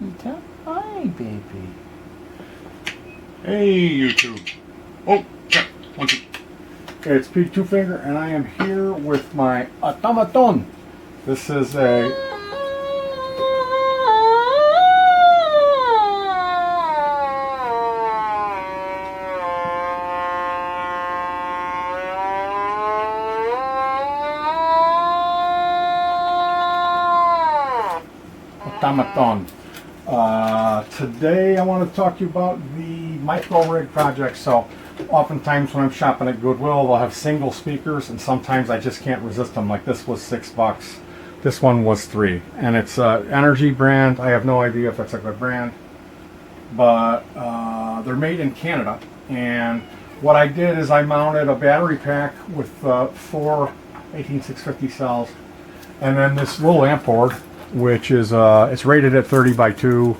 Peter. Hi, baby. Hey, YouTube. Oh, check. 1, 2. Okay, it's Pete Two Finger, and I am here with my automaton. This is a automaton. Today I want to talk to you about the micro rig project. So oftentimes when I'm shopping at Goodwill, they'll have single speakers, and sometimes I just can't resist them. Like this was $6. This one was $3, and it's an Energy brand. I have no idea if it's a good brand, but they're made in Canada. And what I did is I mounted a battery pack with 4 18650 cells, and then this little amp board, which is it's rated at 30 by 2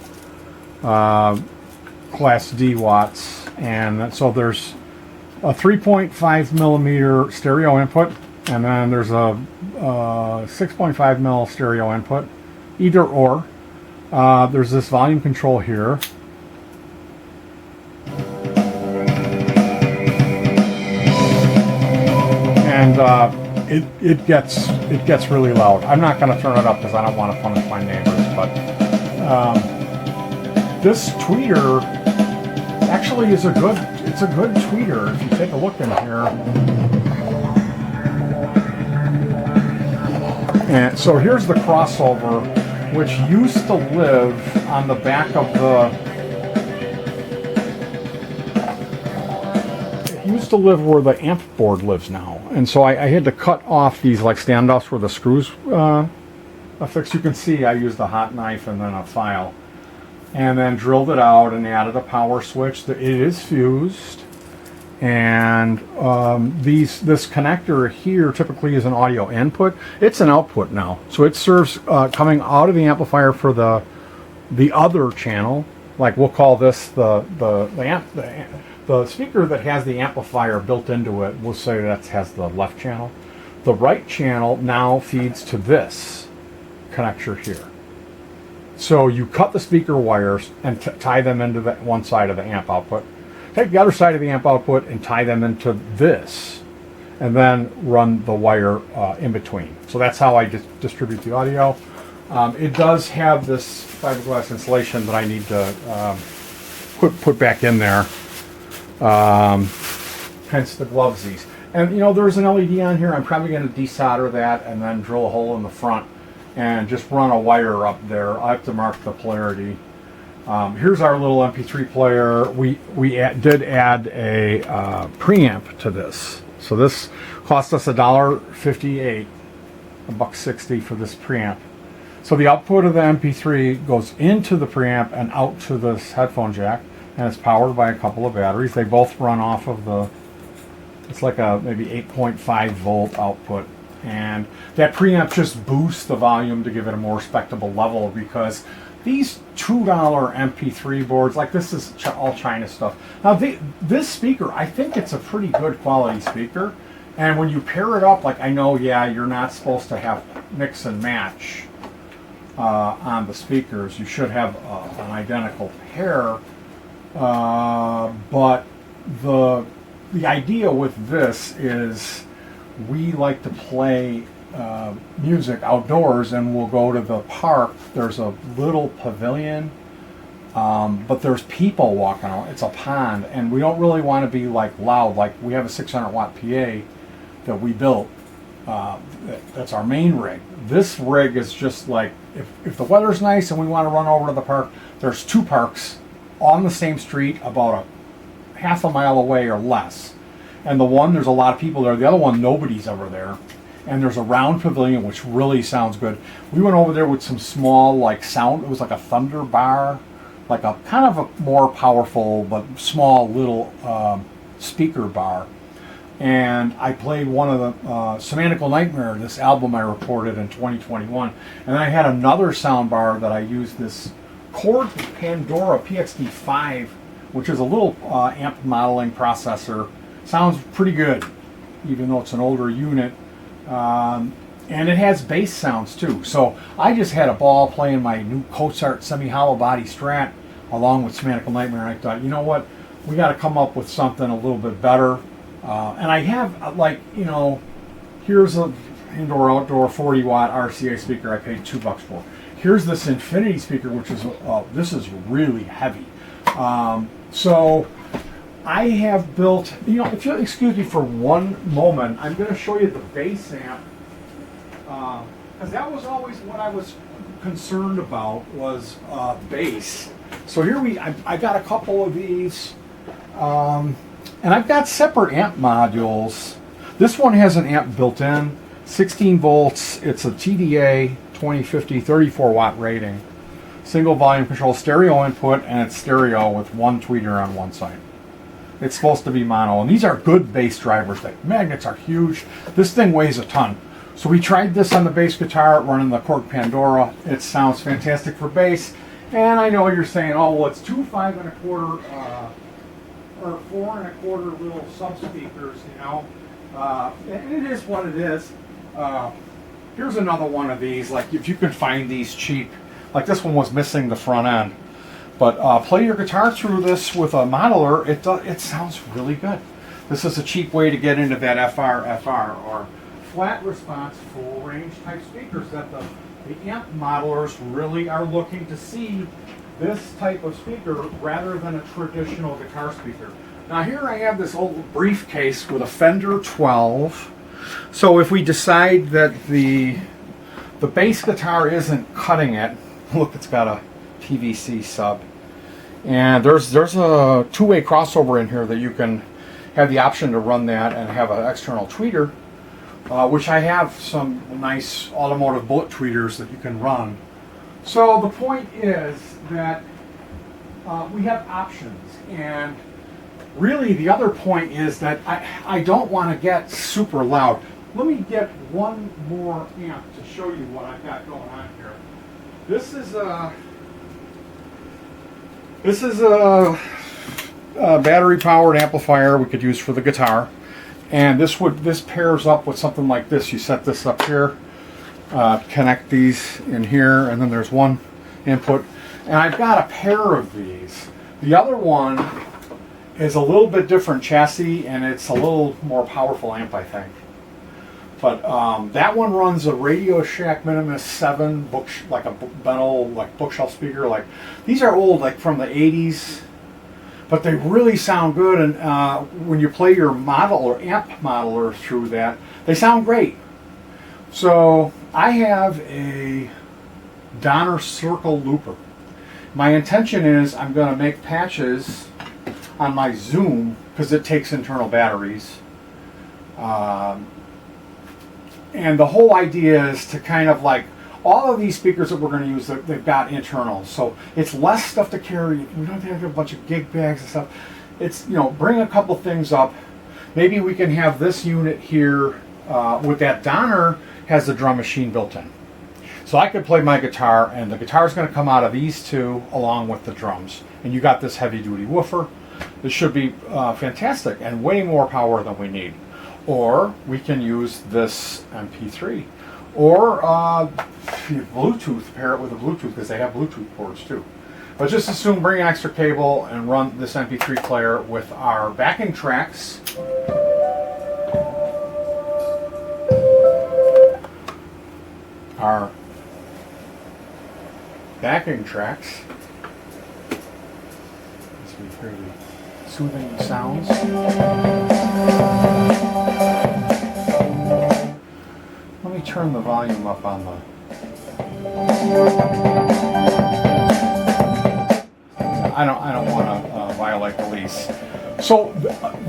class D watts, and so there's a 3.5 millimeter stereo input, and then there's a 6.5 mil stereo input, either or. There's this volume control here, and it gets really loud. I'm not going to turn it up because I don't want to punish my neighbors, but this tweeter actually is a good tweeter. If you take a look in here, and so here's the crossover, which used to live on the back of where the amp board lives now, and so I had to cut off these like standoffs where the screws affixed. You can see I used a hot knife and then a file, and then drilled it out and added a power switch. It is fused, and this connector here typically is an audio input. It's an output now, so it serves coming out of the amplifier for the other channel. Like we'll call this the speaker that has the amplifier built into it. We'll say that has the left channel. The right channel now feeds to this connector here. So you cut the speaker wires and tie them into that one side of the amp output. Take the other side of the amp output and tie them into this, and then run the wire in between. So that's how I distribute the audio. It does have this fiberglass insulation that I need to put back in there. Hence the glovesies. And you know, there's an LED on here. I'm probably going to desolder that and then drill a hole in the front and just run a wire up there. I have to mark the polarity. Here's our little MP3 player. We did add a preamp to this. So this cost us $1.58, $1.60 for this preamp. So the output of the MP3 goes into the preamp and out to this headphone jack, and it's powered by a couple of batteries. They both run off of it's like a maybe 8.5 volt output. And that preamp just boosts the volume to give it a more respectable level, because these $2 MP3 boards, like this is all China stuff. Now this speaker, I think it's a pretty good quality speaker. And when you pair it up, like I know, yeah, you're not supposed to have mix and match on the speakers. You should have an identical pair. But the idea with this is we like to play music outdoors, and we'll go to the park. There's a little pavilion, but there's people walking around. It's a pond, and we don't really want to be like loud. Like we have a 600 watt PA that we built. That's our main rig. This rig is just like if the weather's nice and we want to run over to the park. There's 2 parks on the same street, about a half a mile away or less. And the one, there's a lot of people there. The other one, nobody's ever there. And there's a round pavilion, which really sounds good. We went over there with some small, like sound. It was like a thunder bar, like a kind of a more powerful but small little speaker bar. And I played one of the Semantical Nightmare, this album I recorded in 2021. And then I had another sound bar that I used, this Chord Pandora PXD5, which is a little amp modeling processor. Sounds pretty good, even though it's an older unit. And it has bass sounds too. So I just had a ball playing my new Cozart semi-hollow body Strat along with Semantical Nightmare. And I thought, you know what, we got to come up with something a little bit better. And I have like, you know, here's a indoor outdoor 40 watt RCA speaker I paid $2 for. Here's this Infinity speaker, which is this is really heavy. So I have built, you know, if you'll excuse me for one moment, I'm going to show you the bass amp. Because that was always what I was concerned about, was bass. So here I got a couple of these, and I've got separate amp modules. This one has an amp built in, 16 volts. It's a TDA 2050 34 watt rating, single volume control, stereo input, and it's stereo with one tweeter on one side. It's supposed to be mono, and these are good bass drivers. The magnets are huge. This thing weighs a ton. So we tried this on the bass guitar running the Korg Pandora. It sounds fantastic for bass. And I know you're saying, oh, well, it's 2 5 1/4 or 4 1/4 little sub speakers, you know. And it is what it is. Here's another one of these. Like, if you can find these cheap, like this one was missing the front end. But play your guitar through this with a modeler. It sounds really good. This is a cheap way to get into that FR or flat response full range type speakers that the amp modelers really are looking to see, this type of speaker rather than a traditional guitar speaker. Now here I have this old briefcase with a Fender 12. So if we decide that the bass guitar isn't cutting it, look, it's got a PVC sub. And there's a two-way crossover in here that you can have the option to run that and have an external tweeter. Which I have some nice automotive bullet tweeters that you can run. So the point is that we have options, and really the other point is that I don't want to get super loud. Let me get one more amp to show you what I've got going on here. This is a battery-powered amplifier we could use for the guitar. And this pairs up with something like this. You set this up here, connect these in here, and then there's one input. And I've got a pair of these. The other one is a little bit different chassis, and it's a little more powerful amp, I think. But that one runs a Radio Shack Minimus 7 like a metal like bookshelf speaker. Like these are old, like from the 80s. But they really sound good, and when you play your model or amp modeler through that, they sound great. So I have a Donner Circle looper. My intention is I'm going to make patches on my Zoom because it takes internal batteries. And the whole idea is to kind of like, all of these speakers that we're going to use, they've got internals, so it's less stuff to carry. We don't have to have a bunch of gig bags and stuff. It's, you know, bring a couple things up. Maybe we can have this unit here with that Donner has the drum machine built in. So I could play my guitar, and the guitar is going to come out of these two along with the drums. And you got this heavy duty woofer. This should be fantastic and way more power than we need. Or we can use this MP3. Or Bluetooth, pair it with a Bluetooth, because they have Bluetooth ports too. But just assume bring an extra cable and run this MP3 player with our backing tracks. Our backing tracks. This will be fairly soothing sounds. Let me turn the volume up on the... I don't want to violate the lease. So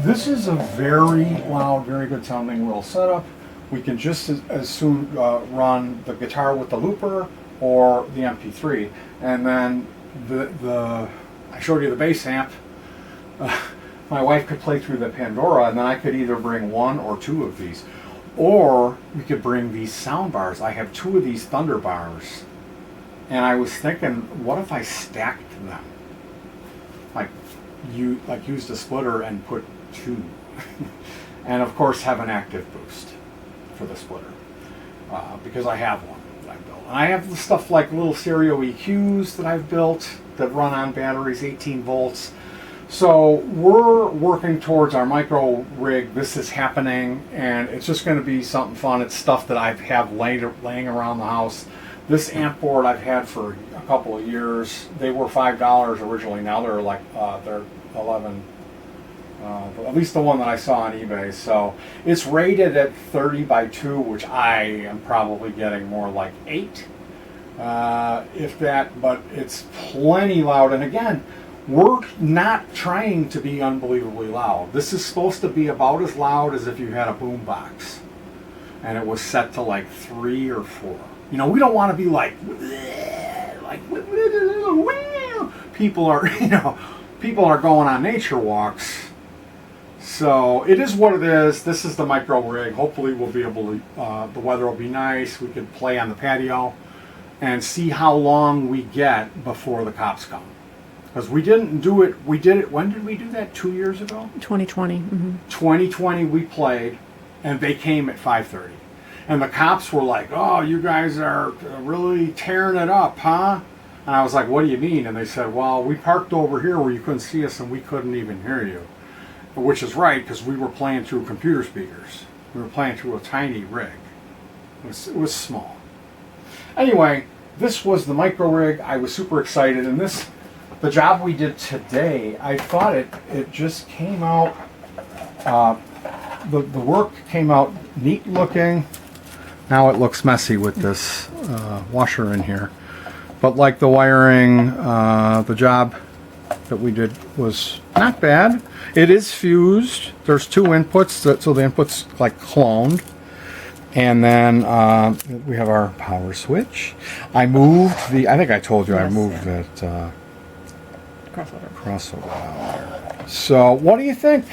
this is a very loud, very good sounding little setup. We can just as soon run the guitar with the looper or the MP3. And then I showed you the bass amp. My wife could play through the Pandora, and then I could either bring one or two of these. Or we could bring these sound bars. I have two of these Thunder bars. And I was thinking, what if I stacked them? Like used a splitter and put two. And of course have an active boost for the splitter. because I have one that I built. And I have the stuff like little stereo EQs that I've built that run on batteries, 18 volts. So we're working towards our micro rig. This is happening, and it's just going to be something fun. It's stuff that I have laying around the house. This amp board I've had for a couple of years. They were $5 originally. Now they're like they're 11. At least the one that I saw on eBay. So it's rated at 30 by 2, which I am probably getting more like 8, if that. But it's plenty loud. And again, we're not trying to be unbelievably loud. This is supposed to be about as loud as if you had a boom box and it was set to like 3 or 4. You know, we don't want to be like people are, you know, people are going on nature walks. So it is what it is. This is the micro rig. Hopefully we'll be able to, the weather will be nice. We could play on the patio and see how long we get before the cops come. Because we didn't do it, we did it, when did we do that? 2 years ago? 2020. 2020 we played, and they came at 5:30. And the cops were like, oh, you guys are really tearing it up, huh? And I was like, what do you mean? And they said, well, we parked over here where you couldn't see us and we couldn't even hear you. Which is right, because we were playing through computer speakers. We were playing through a tiny rig. It was small. Anyway, this was the micro rig. I was super excited, and the job we did today, I thought it just came out, the work came out neat looking. Now it looks messy with this washer in here. But like the wiring, the job that we did was not bad. It is fused. There's 2 inputs, so the input's like cloned. And then we have our power switch. I moved I think I told you, Yes, I moved yeah. it. Crossover. Crossover out there. So, what do you think?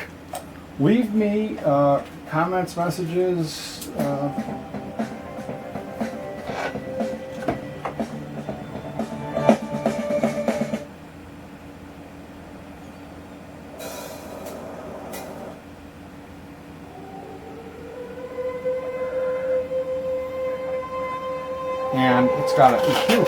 Leave me comments, messages. And it's got a EQ.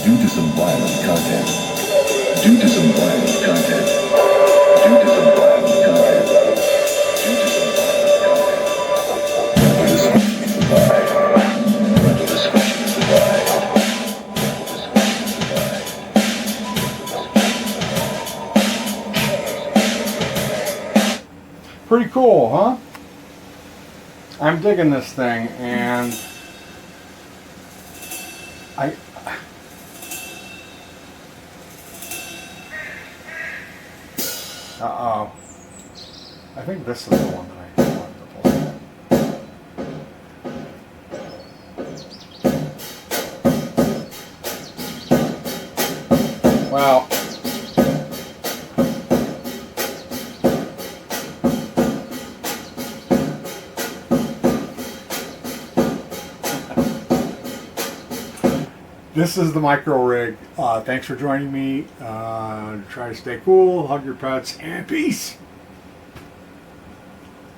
Due to some violent content. Due to some violent content. Due to some violent content. Due to some violent content. Parental discretion is advised. Parental discretion is advised. Parental discretion is advised. Pretty cool, huh? I'm digging this thing, and uh-oh. I think this is the one that I want to play. Well, this is the micro rig. Thanks for joining me. Try to stay cool, hug your pets, and peace.